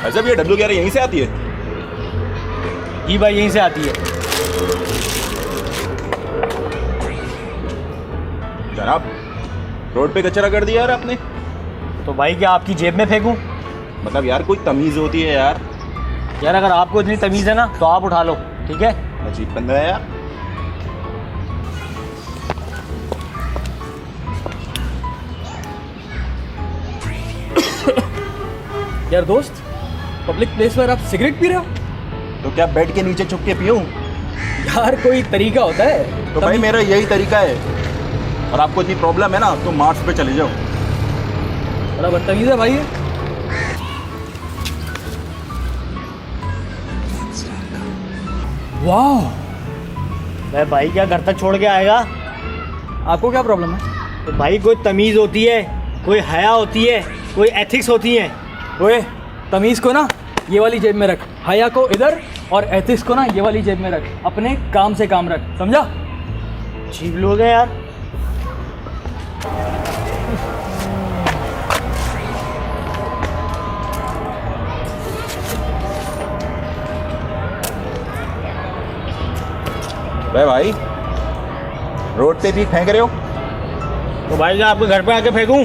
अच्छा ये W11 यहीं से आती है? जी भाई यहीं से आती है। जनाब रोड पे कचरा कर दिया यार आपने। तो भाई क्या आपकी जेब में फेंकूं? मतलब यार कोई तमीज होती है यार। यार अगर आपको इतनी तमीज़ है ना तो आप उठा लो, ठीक है? अजीब बंदा है यार। यार दोस्त, पब्लिक प्लेस पर आप सिगरेट पी रहे हो? तो क्या बेड के नीचे छुप के पीऊं? यार कोई तरीका होता है। तो भाई मेरा यही तरीका है। और आपको इतनी प्रॉब्लम है ना तो मार्च पे चले जाओ। बड़ा बदतमीज है भाई ये। वाह, मैं भाई क्या घर तक छोड़ के आएगा? आपको क्या प्रॉब्लम है? तो भाई कोई तमीज़ होती है, कोई हया होती है, कोई एथिक्स होती है। ओए, तमीज को ना ये वाली जेब में रख, हया को इधर और एथिक्स को ना ये वाली जेब में रख। अपने काम से काम रख, समझा? अजीब लोग हैं यार। भाई रोड पे भी फेंक रहे हो? तो भाई क्या आपके घर पे आके फेंकूं?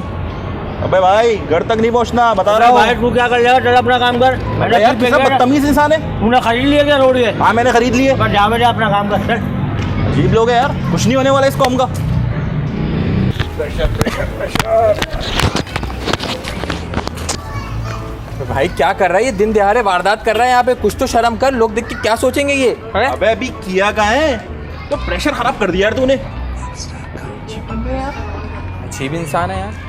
अबे भाई घर तक नहीं पहुंचना, बता रहा भाई हूँ। तू क्या कर लेगा? चल अपना काम कर। अबे यार कितना बदतमीज इंसान है। तूने खरीद लिया क्या रोड ये? हाँ मैंने खरीद लिए। पर जा बेटा अपना काम कर, चल। अजीब लोग है यार, कुछ नहीं होने वाला इस कौम का। तो भाई क्या कर रहा है ये? दिन दिहाड़े वारदात कर रहा है यहाँ पे। कुछ तो शर्म कर, लोग देख के क्या सोचेंगे ये? अबे अभी किया कहाँ है? तो प्रेशर खराब कर दिया यार तूने। अजीब इंसान है यार।